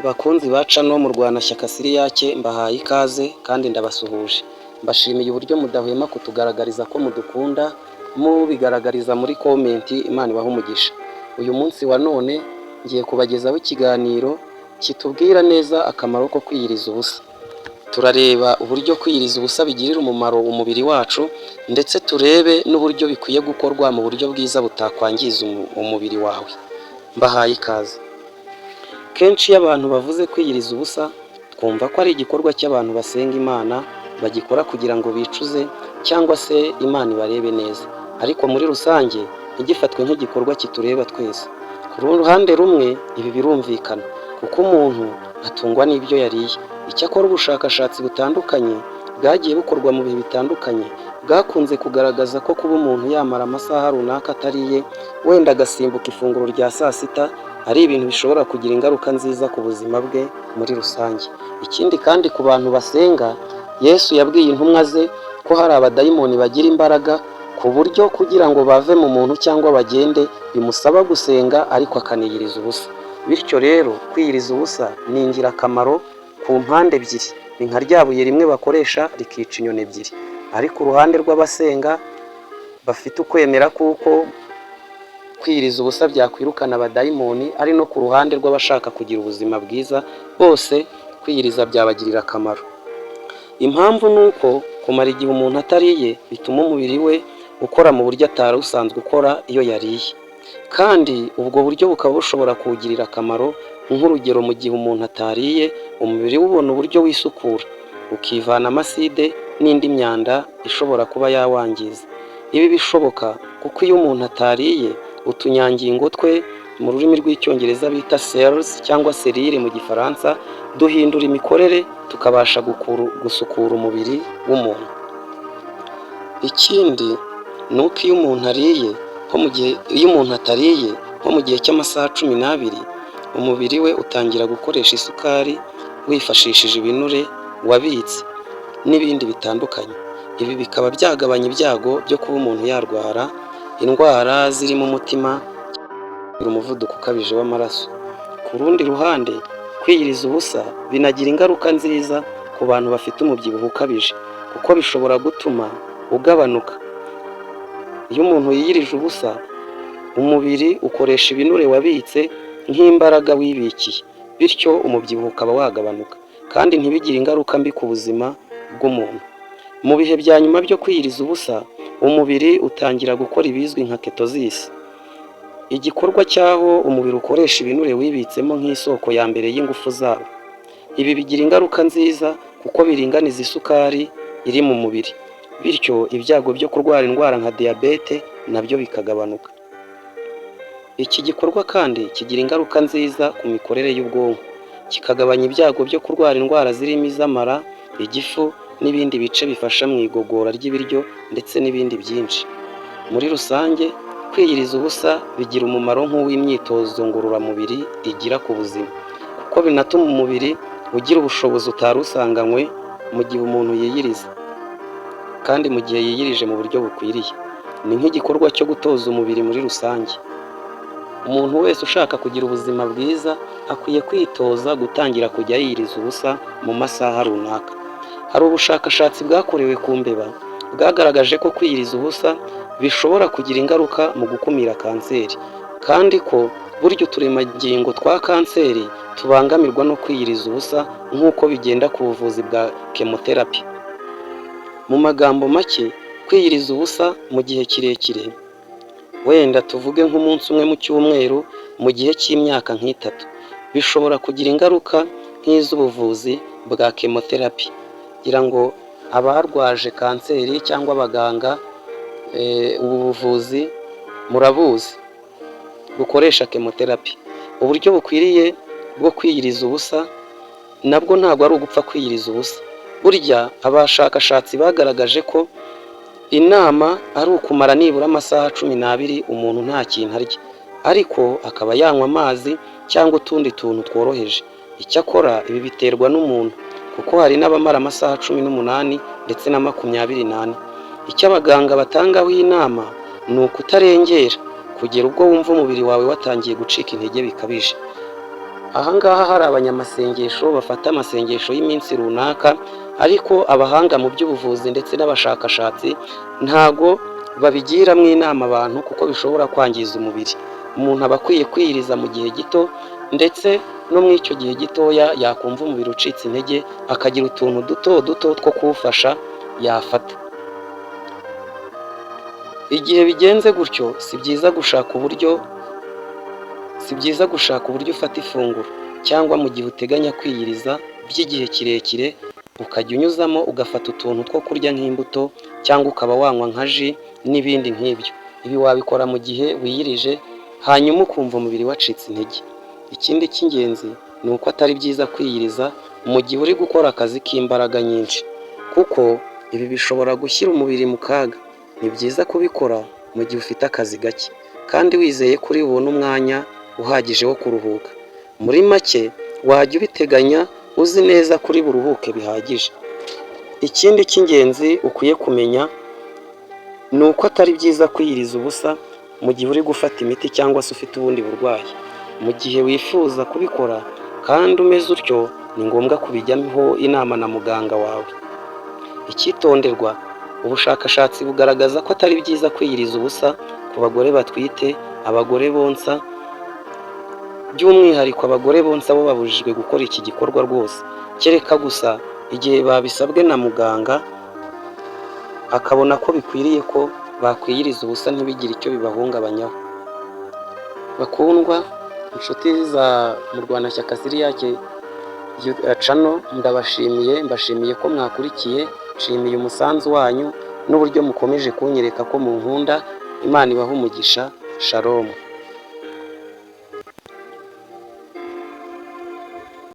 Bakunzi baca no mu Rwanashyaka Siriyake mbahaye ikaze kandi ndabasuhuje. Mbashimiye uburyo mudahwema kutugaragariza ko mudukunda, mubigaragariza muri komenti. Imana ibahe umugisha. Uyu munsi wa none ngiye kubagezaho ikiganiro kitubwira neza akamaro ko kwiyiriza ubusa. Turareba uburyo kwiyiriza ubusa bigirira umumaro umubiri wacu, ndetse turebe n'uburyo bikwiye gukorwa mu buryo bwiza butakwangiza umubiri wawe. Mbahaye ikaze. Kenshi iyo abantu bavuze kwiyiriza ubusa, twumva ko ari igikorwa cy'abantu basenga Imana, bagikora kugira ngo bicuze cyangwa se Imana ibarebe neza. Ariko muri rusange ntigifatwe nk'igikorwa kitureba twese. Ku ruhande rumwe ibi birumvikana, kuko umuntu atungwa n'ibyo yariye. Icyakora ubushakashatsi butandukanye bwagiye bukorwa mu bihe bitandukanye bwakunze kugaragaza ko kuba umuntu yamara amasaha runaka atariye, wenda agasimbuka ifunguro rya saa sita, ari ibintu bishobora kugira ingaruka nziza ku buzima bwe muri rusange. Ikindi kandi ku bantu basenga, Yesu yabwiye intumwa ze ko hari abadayimoni bagira imbaraga ku buryo kugira ngo bave mu muntu cyangwa bagende bimusaba gusenga, ariko akaniyiriza ubusa. Bityo rero kwiyiriza ubusa ni ingirakamaro ku mpande ebyiri. Ni nka rya buye rimwe bakoresha rikica inyoni ebyiri. Ariko uruhande rw'abasenga bafite ukwemera kuko kwiyiriza ubusa byakwirukana abadayimoni, ari no ku ruhande rw'abashaka kugira ubuzima bwiza, bose kwiyiriza byabagirira akamaro. Impamvu ni uko kumara igihe umuntu atariye bituma umubiri we ukora mu buryo atari usanzwe ukora iyo yariye, kandi ubwo buryo bukaba bushobora kuwugirira akamaro. Nk'urugero, mu gihe umuntu atariye, umubiri we ubona uburyo wisukura, ukivana amaside n'indi myanda ishobora kuba yawangiza. Ibi bishoboka kuko iyo umuntu atariye, utunyangingo twe mu rurimi rw'icyongereza bita cells cyangwa selile mu gifaransa, duhindura imikorere tukabasha gusukura umubiri w'umuntu. Ikindi ni uko iyo umuntu atariye nko mu gihe cy'amasaha 12, umubiri we utangira gukoresha isukari wifashishije ibinure wabitse n'ibindi bitandukanye. Ibi bikaba byagabanya ibyago byo kuba umuntu yarwara indwara zirimo umutima, umuvuduko ukabije w'amaraso. Ku rundi ruhande, kwiyiriza ubusa binagira ingaruka nziza ku bantu bafite umubyibuho ukabije, kuko bishobora gutuma ugabanuka. Iyo umuntu yiyirije ubusa, umubiri ukoresha ibinure wabitse nk'imbaraga wibikiye, bityo umubyibuho ukaba wagabanuka, kandi ntibigire ingaruka mbi ku buzima bw'umuntu. Mu bihe bya nyuma byo kwiyiriza ubusa, umubiri utangira gukora ibizwi nka ketosis, igikorwa cyaho umubiri ukoresha ibinure wibitsemo nk'isoko ya mbere y'ingufu zawo. Ibi bigira ingaruka nziza kuko biringaniza isukari iri mu mubiri, bityo ibyago byo kurwara indwara nka diyabete nabyo bikagabanuka. Iki gikorwa kandi kigira ingaruka nziza ku mikorere y'ubwonko, kikagabanya ibyago byo kurwara indwara zirimo iz'amara, igifu n'ibindi bice bifasha mu igogora ry'ibiryo, ndetse n'ibindi byinshi. Muri rusange, kwiyiriza ubusa bigira umumaro nk'uw'imyitozo ngororamubiri igira ku buzima, kuko binatuma umubiri ugira ubushobozi utari usanganywe mu gihe umuntu yiyiriza, kandi mu gihe yiyirije mu buryo bukwiriye. Ni nk'igikorwa cyo gutoza umubiri muri rusange. Umuntu wese ushaka kugira ubuzima bwiza akwiye kwitoza gutangira kujya yiyiriza ubusa mu masaha runaka. Hari ubushakashatsi bwakorewe ku mbeba bwagaragaje ko kwiyiriza ubusa bishobora kugira ingaruka mu gukumira kanseri, kandi ko burya uturemangingo twa kanseri tubangamirwa no kwiyiriza ubusa, nk'uko bigenda ku buvuzi bwa chemotherapy. Mu magambo make, kwiyiriza ubusa mu gihe kirekire, wenda tuvuge nk'umunsi umwe mu cyumweru mu gihe cy'imyaka nk'3, bishobora kugira ingaruka nk'iz'ubuvuzi bwa chemotherapy. Kugira ngo abarwaje kanseri cyangwa abaganga, ubu buvuzi murabuzi bukoresha chemotherapy. Uburyo bukwiriye bwo kwiyiriza ubusa nabwo ntabwo ari ugupfa kwiyiriza ubusa. Burya abashakashatsi bagaragaje ko inama ari ukumara nibura amasaha 12 umuntu nta kintu arya, ariko akaba yanywa amazi cyangwa utundi tuntu tworoheje. Icyakora ibi biterwa n'umuntu, kuko hari n'abamara amasaha 18 ndetse na 24. Icyo abaganga batangaho inama ni ukutarengera kugera ubwo wumva umubiri wawe watangiye gucika intege bikabije. Aha ngaha hari abanyamasengesho bafata amasengesho y'iminsi runaka, ariko abahanga mu by'ubuvuzi ndetse n'abashakashatsi ntago babigiramo inama abantu kuko bishobora kwangiza umubiri. Umuntu aba akwiye kwiyiriza mu gihe gito, ndetse no muri icyo gihe gitoya yakumva umubiri ucitse intege akagira utuntu duto duto two kuwufasha yafata. Igihe bigenze gutyo si byiza gushaka uburyo ufata ifunguro, cyangwa mu gihe uteganya kwiyiriza by'igihe kirekire ukajya unyuzamo ugafata utuntu two kurya nk'imbuto, cyangwa ukaba wanywa nka ji n'ibindi nk'ibyo. Ibi wabikora mu gihe wiyirije hanyuma ukumva umubiri wacitse intege. Ikindi cy'ingenzi ni uko atari byiza kwiyiriza mu gihe uri gukora akazi k'imbaraga nyinshi, kuko ibi bishobora gushyira umubiri mu kaga. Ni byiza kubikora mu gihe ufite akazi gake kandi wizeye ko uri bubone umwanya uhagije wo kuruhuka. Muri make wajya ubiteganya uzi neza kuri buruhuke bihagije. Ikindi cy'ingenzi ukwiye kumenya ni uko atari byiza kwiyiriza ubusa mu gihe uri gufata imiti cyangwa se ufite ubundi burwayi. Mu gihe wifuza kubikora kandi umeze utyo, ni ngombwa kubijyaho inama na muganga wawe. Icyitonderwa, ubushakashatsi bugaragaza ko atari byiza kwiyiriza ubusa ku bagore batwite, abagore bonsa. By'umwihariko abagore bonsa bo babujijwe gukora iki gikorwa rwose, kereka gusa igihe babisabwe na muganga akabona ko bikwiriye ko bakwiyiriza ubusa ntibigire icyo bibahungabanyaho. Bakundwa inshuti za Murwanashyaka Siriyake channel, mbashimiye ko mwakurikiye, nshimiye umusanzu wanyu n'uburyo mukomeje kunyereka ko munkunda. Imana ibahe umugisha. Shalom.